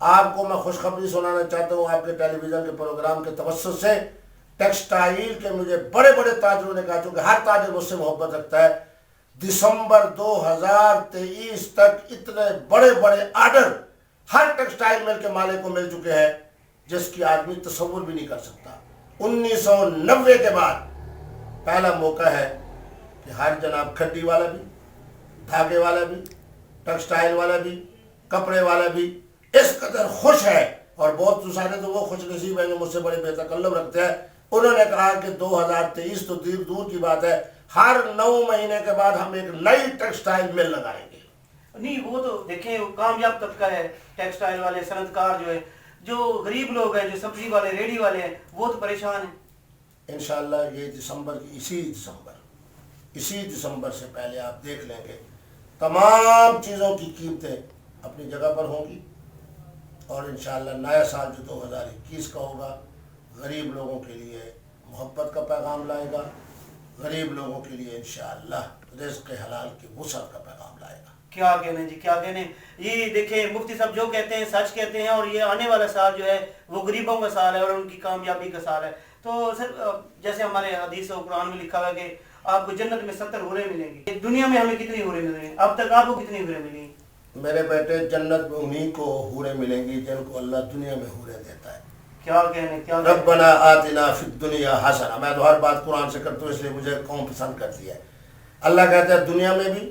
آپ کو میں خوشخبری سنانا چاہتا ہوں آپ کے ٹیلی ویژن کے پروگرام کے توسط سے. ٹیکسٹائل کے مجھے بڑے بڑے تاجروں نے کہا، چونکہ ہر تاجر مجھ سے محبت رکھتا ہے، دسمبر 2023 تک اتنے بڑے بڑے آرڈر ہر ٹیکسٹائل مل کے مالک کو مل چکے ہیں جس کی آدمی تصور بھی نہیں کر سکتا. 1990 کے بعد پہلا موقع ہے کہ ہر جناب کھڈی والا بھی، دھاگے والا بھی، ٹیکسٹائل والا بھی، کپڑے والا بھی اس قدر خوش ہے. اور بہت سارے تو وہ خوش نصیب ہیں جو مجھ سے بڑے بے تکلف رکھتے ہیں. انہوں نے کہا کہ 2023 تو دور کی بات ہے، ہر 9 مہینے کے بعد ہم ایک نئی ٹیکسٹائل مل لگائیں گے. نہیں وہ تو دیکھیں کامیاب طبقہ ہے، ٹیکسٹائل والے، صنعت کار جو ہے، جو غریب لوگ ہیں، جو سبزی والے، ریڑھی والے ہیں، وہ تو پریشان ہیں. انشاءاللہ یہ دسمبر کی اسی دسمبر سے پہلے آپ دیکھ لیں گے تمام چیزوں کی قیمتیں اپنی جگہ پر ہوں گی. اور انشاءاللہ نیا سال جو 2021 کا ہوگا غریب لوگوں کے لیے محبت کا پیغام لائے گا، غریب لوگوں کے لیے انشاءاللہ رزق حلال کی وسعت کا پیغام لائے گا. کیا کہنے جی، کیا کہنے. یہ دیکھیں مفتی صاحب جو کہتے ہیں سچ کہتے ہیں، اور یہ آنے والا سال جو ہے وہ غریبوں کا سال ہے اور ان کی کامیابی کا سال ہے. تو سر جیسے ہمارے حدیث و قرآن میں لکھا ہوا ہے کہ آپ کو جنت میں 70 حوریں ملیں گی. دنیا میں ہمیں کتنی حوریں مل رہی ہیں؟ اب تک آپ کو کتنی حوریں ملی؟ میرے بیٹے جنت میں انہی کو حوریں ملیں گی جن کو اللہ دنیا میں حوریں دیتا ہے. کیا کہنے، کیا ربنا آتنا فی الدنیا حسنہ. میں تو ہر بات قرآن سے کرتا ہوں اس لیے مجھے قوم پسند کرتی ہے. اللہ کہتا ہے دنیا میں بھی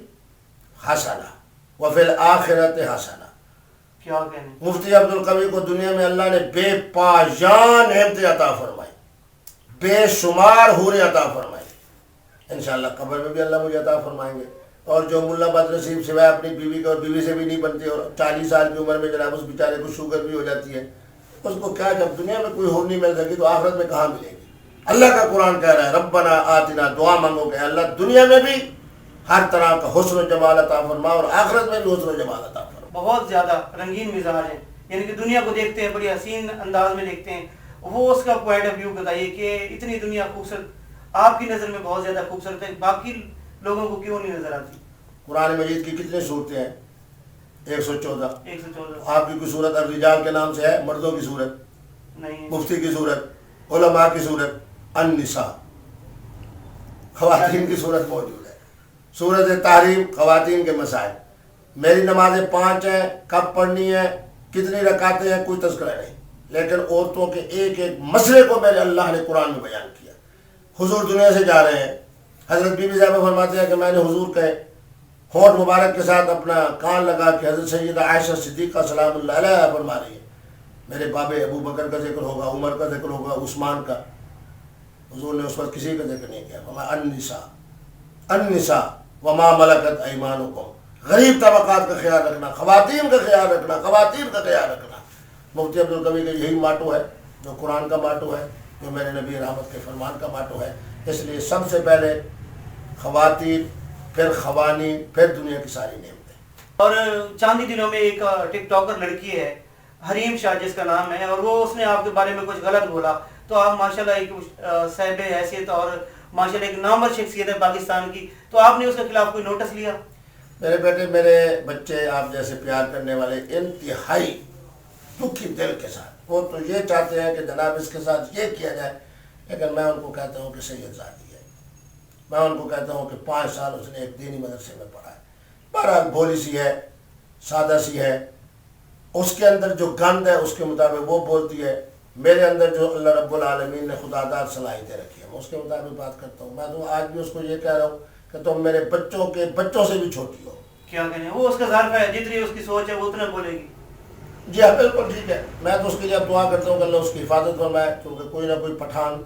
حسنہ وفی الآخرت حسنہ. کیا کہنے. مفتی عبدالقوی کو دنیا میں اللہ نے بے پایان نعمتیں عطا فرمائی، بے شمار حوریں عطا فرمائی. انشاءاللہ قبر میں بھی اللہ مجھے عطا فرمائیں گے. اور جو ملا بد نصیب سوائے اپنی بیوی کے اور بیوی سے بھی نہیں بنتے اور 40 سال کی عمر میں جناب اس بیچارے کو شوگر بھی ہو جاتی ہے، اس کو کیا جب دنیا میں کوئی حور نہیں مل سکی تو آخرت میں کہاں ملے گی. اللہ کا قرآن کہہ رہا ہے ربنا آتنا، دعا مانگو کہ اللہ دنیا میں بھی ہر طرح کا حسن و جمال عطا فرما اور آخرت میں بھی حسن و جمال عطا فرما. بہت زیادہ رنگین مزاج ہیں، یعنی کہ دنیا کو دیکھتے ہیں بڑی حسین انداز میں دیکھتے ہیں. وہ اس کا پوائنٹ آف ویو بتائیے کہ اتنی دنیا خوبصورت آپ کی نظر میں بہت زیادہ خوبصورت ہے، باقی لوگوں کو کیوں نہیں نظر آتی؟ قرآن مجید کی کتنی صورتیں ہیں؟ 114. 114. آپ کی کوئی صورت الرجال کے نام سے ہے؟ مردوں کی صورت نہیں. مفتی کی صورت، علماء کی صورت، النساء خواتین کی صورت موجود ہے. سورت تحریم خواتین کے مسائل. میری نمازیں 5 ہیں، کب پڑھنی ہے، کتنی رکعتیں ہیں، کوئی تذکرہ نہیں، لیکن عورتوں کے ایک ایک مسئلے کو میرے اللہ نے قرآن میں بیان کیا. حضور دنیا سے جا رہے ہیں، حضرت بی بی صاحبہ فرماتے ہیں کہ میں نے حضور کے ہونٹ مبارک کے ساتھ اپنا کان لگا کے حضرت سیدہ عائشہ صدیقہ سلام اللہ علیہ فرما رہی ہے. میرے بابے ابو بکر کا ذکر ہوگا، عمر کا ذکر ہوگا، عثمان کا. حضور نے اس وقت کسی کا ذکر نہیں کیا. النساء وما ملکت ایمانکم. غریب طبقات کا خیال رکھنا، خواتین کا خیال رکھنا، خواتین کا خیال رکھنا. مفتی عبدالقوی کا یہی ماٹو ہے جو قرآن کا ماٹو ہے، جو میرے نبی رحمت کے فرمان کا ماٹو ہے. اس لیے سب سے پہلے خواتین، پھر خوانین، پھر دنیا کی ساری نعمتیں. اور چاندی دنوں میں ایک ٹک ٹاکر لڑکی ہے حریم شاہ جس کا نام ہے، اور وہ اس نے آپ کے بارے میں کچھ غلط بولا، تو آپ ماشاءاللہ ایک صاحب حیثیت اور ماشاءاللہ ایک نامور شخصیت ہے پاکستان کی، تو آپ نے اس کے خلاف کوئی نوٹس لیا؟ میرے بیٹے، میرے بچے آپ جیسے پیار کرنے والے انتہائی دکھی دل کے ساتھ، وہ تو یہ چاہتے ہیں کہ جناب اس کے ساتھ یہ کیا جائے، لیکن میں ان کو کہتا ہوں کہ سید زادی ہے. میں ان کو کہتا ہوں کہ 5 سال اس نے ایک دینی مدرسے میں پڑھا ہے. بہرحال بولی سی ہے، سادہ سی ہے، اس کے اندر جو گند ہے اس کے مطابق وہ بولتی ہے. میرے اندر جو اللہ رب العالمین نے خدا دار صلاحیتیں رکھی ہیں میں اس کے مطابق بات کرتا ہوں. میں تو آج بھی اس کو یہ کہہ رہا ہوں کہ تم میرے بچوں کے بچوں سے بھی چھوٹی ہو. کیا کہنے، وہ اس کا ظرف ہے، جتنی اس کی سوچ ہے وہ اتنا بولے گی. جی ہاں بالکل ٹھیک ہے. میں تو اس کے لیے اب دعا کرتا ہوں کہ اللہ اس کی حفاظت فرمائے، کیونکہ کوئی نہ کوئی پٹھان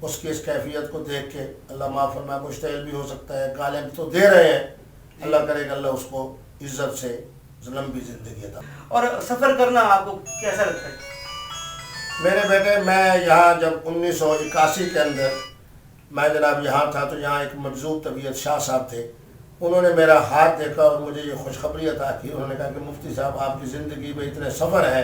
اس کی اس کیفیت کو دیکھ کے اللہ معاف فرمائے مشتعل بھی ہو سکتا ہے. گالیں تو دے رہے ہیں، اللہ کرے گا اللہ اس کو عزت سے لمبی زندگی عطا. اور سفر کرنا آپ کو کیسا لگتا ہے؟ میرے بیٹے، میں یہاں جب 1981 کے اندر میں جناب یہاں تھا تو یہاں ایک مجذوب طبیعت شاہ صاحب تھے. انہوں نے میرا ہاتھ دیکھا اور مجھے یہ خوشخبری عطا کی. انہوں نے کہا کہ مفتی صاحب آپ کی زندگی میں اتنے سفر ہیں،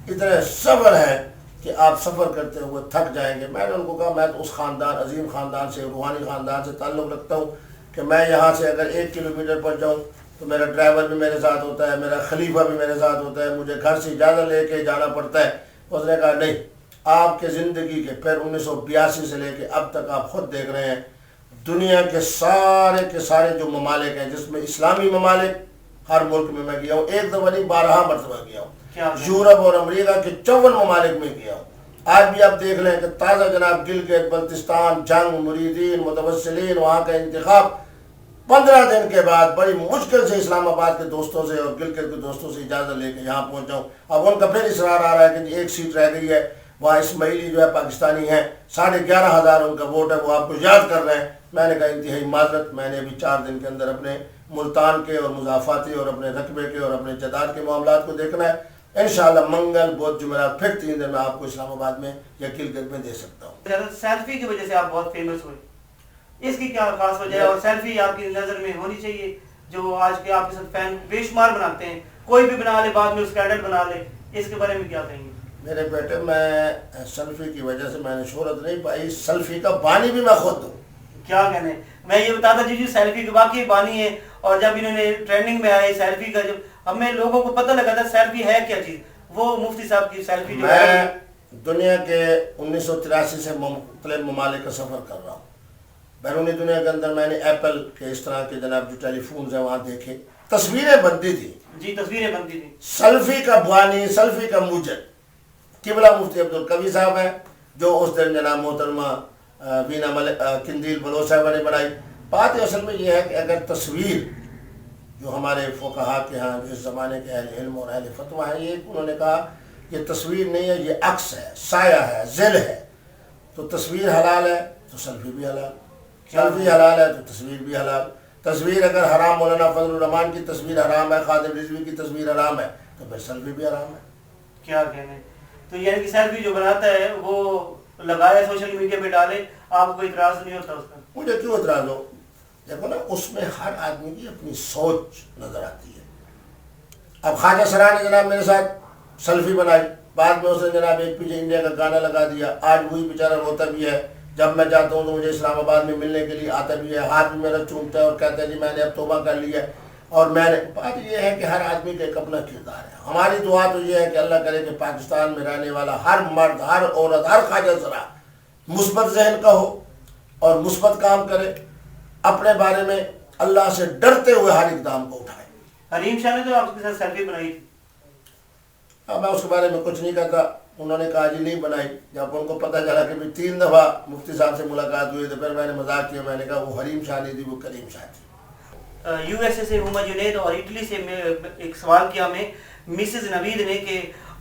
اتنے صبر ہیں کہ آپ سفر کرتے ہوئے تھک جائیں گے. میں نے ان کو کہا میں تو اس خاندان، عظیم خاندان سے، روحانی خاندان سے تعلق رکھتا ہوں کہ میں یہاں سے اگر 1 کلومیٹر پر جاؤں تو میرا ڈرائیور بھی میرے ساتھ ہوتا ہے, میرا خلیفہ بھی میرے ساتھ ہوتا ہے, مجھے گھر سے اجازت لے کے جانا پڑتا ہے. اس نے کہا نہیں, آپ کے زندگی کے پھر 1982 سے لے کے اب تک آپ خود دیکھ رہے ہیں دنیا کے سارے جو ممالک ہیں, جس میں اسلامی ممالک ہر ملک میں گیا ہوں, ایک دفعہ نہیں 12 مرتبہ گیا ہوں. یورپ اور امریکہ کے 54 ممالک میں گیا ہوں. آج بھی آپ دیکھ لیں کہ تازہ جناب گلگت بلتستان, جنگ, مریدین, متوسلین, وہاں کا انتخاب 15 دن کے بعد بڑی مشکل سے اسلام آباد کے دوستوں سے اور گلگت کے دوستوں سے اجازت لے کے یہاں پہنچا ہوں. اب ان کا پھر اصرار آ رہا ہے کہ ایک سیٹ رہ گئی ہے, وہاں اسماعیلی جو ہے پاکستانی ہیں, 11,500 ان کا ووٹ ہے, وہ آپ کو یاد کر رہے ہیں. میں نے کہا انتہائی معذرت, میں نے ابھی 4 دن کے اندر اپنے ملتان کے اور مضافاتی اور اپنے رقبے کے اور اپنے جداد کے معاملات کو دیکھنا ہے. انشاءاللہ منگل بدھ جمعرات پھر 3 دن میں آپ کو اسلام آباد میں یا گلگت میں دے سکتا ہوں. سیلفی کی وجہ سے آپ بہت فیمس ہوئے, اس کی کیا خاص وجہ ہے؟ اور سیلفی آپ کی نظر میں ہونی چاہیے, جو آج کے آپ کے ساتھ فین بے شمار بناتے ہیں, کوئی بھی بنا لے بعد میں اس کیڈٹ بنا لے, اس کے بارے میں کیا کہیں گے؟ میرے بیٹے, میں سیلفی کی وجہ سے میں نے شہرت نہیں پائی, سیلفی کا بانی بھی میں خود ہوں. کیا کہنے, میں یہ بتاتا جی سیلفی کے واقعی بانی ہے, اور جب انہوں نے ٹریننگ میں آئے سیلفی کا, جب ہمیں لوگوں کو پتہ لگا تھا سیلفی ہے کیا چیز, وہ مفتی صاحب کی سیلفی جو ہے. میں دنیا کے 1983 سے مختلف ممالک کا سفر کر رہا ہوں. بیرونی دنیا کے اندر میں نے ایپل کے اس طرح کے جناب جو ٹیلی فونز ہیں وہاں دیکھے, تصویریں بنتی تھی. جی تصویریں بنتی تھی. سیلفی کا بانی, سیلفی کا موجد قبلہ مفتی عبدالقوی صاحب ہیں, جو اس دن جناب محترمہ بینا قندیل بلوچ صاحبہ نے بنائی. بات اصل میں یہ ہے کہ اگر تصویر جو ہمارے فقہا کے ہاں جو اس زمانے کے اہل علم اور اہل فتویٰ ہیں, یہ انہوں نے کہا یہ تصویر نہیں ہے, یہ عکس ہے, سایہ ہے, ظل ہے. تو تصویر حلال ہے تو سیلفی بھی حلال, سیلفی حلال ہے تو تصویر بھی حلال. تصویر اگر حرام, مولانا فضل الرحمان کی تصویر حرام ہے, خادم رضوی کی تصویر حرام ہے, تو پھر سیلفی بھی حرام ہے. کیا کہنے, تو یعنی کہ سیلفی جو بناتا ہے وہ لگائے سوشل میڈیا پہ ڈالے, آپ کو اعتراض نہیں ہوتا اس کا؟ مجھے کیوں اعتراض ہو, دیکھو نا اس میں ہر آدمی کی اپنی سوچ نظر آتی ہے. اب خواجہ سرا نے جناب میرے ساتھ سیلفی بنائی, بعد میں اس نے جناب ایک پیچھے انڈیا کا گانا لگا دیا. آج وہی بیچارہ روتا بھی ہے, جب میں جاتا ہوں تو مجھے اسلام آباد میں ملنے کے لیے آتا بھی ہے, ہاتھ بھی میرا چومتا ہے اور کہتا ہے جی میں نے اب توبہ کر لی ہے. اور میں نے, بات یہ ہے کہ ہر آدمی کا ایک اپنا کردار ہے. ہماری دعا تو یہ ہے کہ اللہ کرے کہ پاکستان میں رہنے والا ہر مرد, ہر عورت, ہر خواجہ سرا مثبت ذہن کا ہو اور مثبت کام کرے, اپنے بارے میں اللہ سے ڈرتے ہوئے ہر اقدام کو اٹھائے. حلیم شاہ نے تو آپ کے ساتھ سیلفی بنائی تھی. میں اس کے بارے میں کچھ نہیں کہتا, انہوں نے کہا جی نہیں بنائی. جب ان کو پتہ چلا کہ 3 دفعہ مفتی صاحب سے ملاقات ہوئی تو پھر میں نے مذاق کیا, میں نے کہا وہ حلیم شاہ نہیں تھی, وہ کریم شاہ تھی. یو ایس اے سے ہما جنید اور اٹلی سے ایک سوال کیا ہمیں مسز نوید نے کہ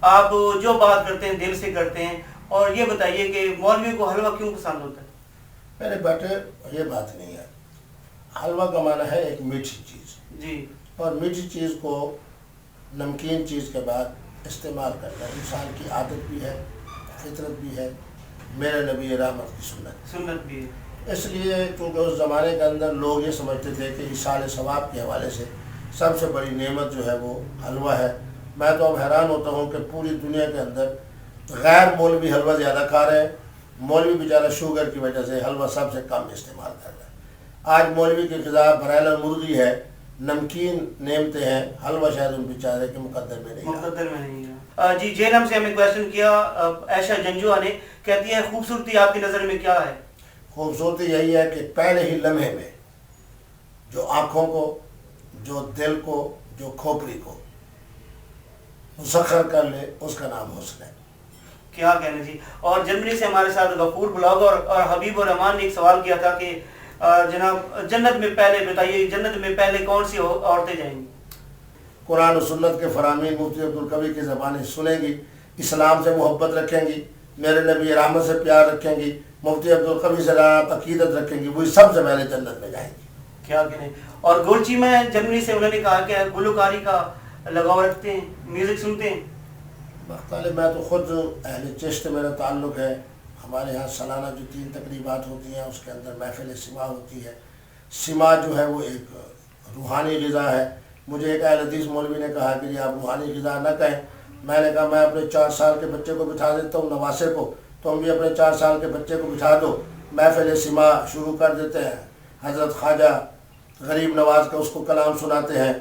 آپ جو بات کرتے ہیں دل سے کرتے ہیں, اور یہ بتائیے کہ مولوی کو حلوہ کیوں پسند ہوتا ہے؟ میرے بیٹے یہ بات نہیں ہے, حلوہ کا معنی ہے ایک میٹھی چیز جی, اور میٹھی چیز کو نمکین چیز کے بعد استعمال کرنا انسان کی عادت بھی ہے, فطرت بھی ہے, میرے نبی رحمت کی سنت بھی ہے. اس لیے کیونکہ اس زمانے کے اندر لوگ یہ سمجھتے تھے کہ ایصال ثواب کے حوالے سے سب سے بڑی نعمت جو ہے وہ حلوہ ہے. میں تو اب حیران ہوتا ہوں کہ پوری دنیا کے اندر غیر مولوی حلوہ زیادہ کھا رہے ہیں, مولوی بیچارہ شوگر کی وجہ سے حلوہ سب سے کم استعمال کر رہا ہے. آج مولوی کی غذا بریلر مرغی ہے, نمکین نعمتیں ہیں, حلوہ شاید ان بیچارے کے مقدر میں نہیں ہے. جی جینم سے ہمیں کویشچن کیا عائشہ جنجوہ نے, کہتی ہے خوبصورتی آپ کی نظر میں کیا ہے؟ خوبصورتی یہی ہے کہ پہلے ہی لمحے میں جو آنکھوں کو, جو دل کو, جو کھوپڑی کو مسخر کر لے, اس کا نام حسن ہے. کیا کہنے جی. اور جرمنی سے ہمارے ساتھ غفور بلاگر اور حبیب الرحمان نے ایک سوال کیا تھا کہ جناب جنت میں پہلے بتائیے, جنت میں پہلے کون سی عورتیں جائیں گی؟ قرآن و سنت کے فرامین مفتی عبدالقوی کی زبانیں سنیں گی, اسلام سے محبت رکھیں گی, میرے نبی رحمت سے پیار رکھیں گی, مفتی عبدالقوی سے عقیدت رکھیں گی, وہی سب سے پہلے جنت میں جائیں گی. کیا کہنے. اور گولچی میں جرمنی سے انہوں نے کہا کہ گلوکاری کا لگاؤ رکھتے ہیں, میوزک سنتے ہیں. مختلف, میں تو خود اہل چشت میرا تعلق ہے. ہمارے ہاں سالانہ جو 3 تقریبات ہوتی ہیں اس کے اندر محفل سما ہوتی ہے. سما جو ہے وہ ایک روحانی غذا ہے. مجھے ایک اہل حدیث مولوی نے کہا کہ جی آپ روحانی غذا نہ کہیں. میں نے کہا میں اپنے 4 سال کے بچے کو بٹھا دیتا ہوں, نواسے کو, تم بھی اپنے 4 سال کے بچے کو بٹھا دو, محفل سما شروع کر دیتے ہیں. حضرت خواجہ غریب نواز کا اس کو کلام سناتے ہیں،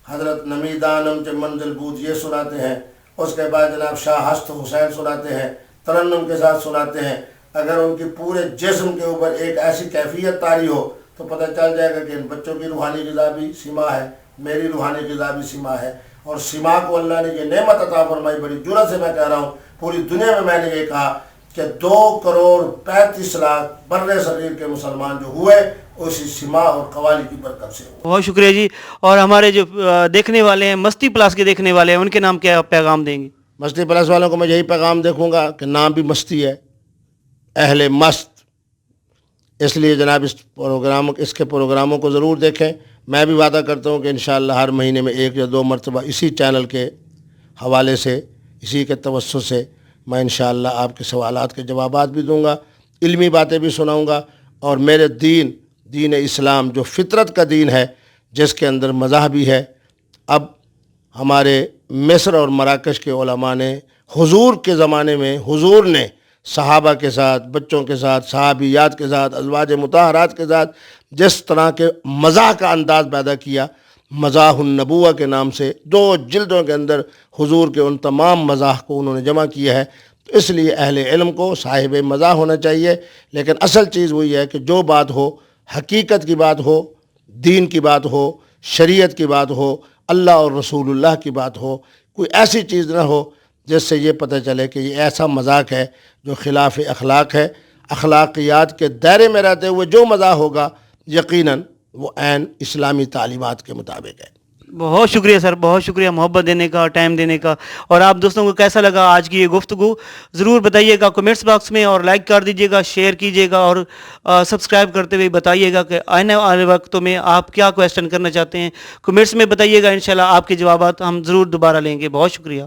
حضرت نمیدانم کے منزل بود یہ سناتے ہیں، اس کے بعد جناب شاہ ہست حسین سناتے ہیں، ترنم کے ساتھ سناتے ہیں۔ اگر ان کی پورے جسم کے اوپر ایک ایسی کیفیت طاری ہو تو پتہ چل جائے گا کہ ان بچوں کی روحانی غذا بھی سما ہے، میری روحانی غذا بھی سما ہے۔ اور سما کو اللہ نے یہ نعمت عطا فرمائی، بڑی جرأت سے میں کہہ رہا ہوں، پوری دنیا میں نے یہ کہا کہ 2,35,00,000 بر صغیر کے مسلمان جو ہوئے اسی سما اور قوالی کی برکت سے ہوئے۔ بہت شکریہ جی۔ اور ہمارے جو دیکھنے والے ہیں، مستی پلاس کے دیکھنے والے ہیں، ان کے نام کیا پیغام دیں گے؟ مستی پلس والوں کو میں یہی پیغام دیکھوں گا کہ نام بھی مستی ہے، اہل مست، اس لیے جناب اس کے پروگراموں کو ضرور دیکھیں۔ میں بھی وعدہ کرتا ہوں کہ انشاءاللہ ہر مہینے میں 1 یا 2 مرتبہ اسی چینل کے حوالے سے، اسی کے توسط سے میں انشاءاللہ آپ کے سوالات کے جوابات بھی دوں گا، علمی باتیں بھی سناؤں گا، اور میرے دین اسلام جو فطرت کا دین ہے، جس کے اندر مزاح بھی ہے۔ اب ہمارے مصر اور مراکش کے علماء نے حضور کے زمانے میں، حضور نے صحابہ کے ساتھ، بچوں کے ساتھ، صحابیات کے ساتھ، ازواج مطہرات کے ساتھ جس طرح کے مزاح کا انداز پیدا کیا، مزاح النبوہ کے نام سے 2 جلدوں کے اندر حضور کے ان تمام مزاح کو انہوں نے جمع کیا ہے۔ تو اس لیے اہل علم کو صاحب مزاح ہونا چاہیے، لیکن اصل چیز وہی ہے کہ جو بات ہو، حقیقت کی بات ہو، دین کی بات ہو، شریعت کی بات ہو، اللہ اور رسول اللہ کی بات ہو، کوئی ایسی چیز نہ ہو جس سے یہ پتہ چلے کہ یہ ایسا مذاق ہے جو خلاف اخلاق ہے۔ اخلاقیات کے دائرے میں رہتے ہوئے جو مزاح ہوگا یقیناً وہ عین اسلامی تعلیمات کے مطابق ہے۔ بہت شکریہ سر، بہت شکریہ محبت دینے کا، ٹائم دینے کا۔ اور آپ دوستوں کو کیسا لگا آج کی یہ گفتگو ضرور بتائیے گا کمنٹس باکس میں، اور لائک کر دیجیے گا، شیئر کیجیے گا، اور سبسکرائب کرتے ہوئے بتائیے گا کہ آنے والے وقتوں میں آپ کیا کویسچن کرنا چاہتے ہیں، کمنٹس میں بتائیے گا۔ انشاءاللہ آپ کے جوابات ہم ضرور دوبارہ لیں گے۔ بہت شکریہ۔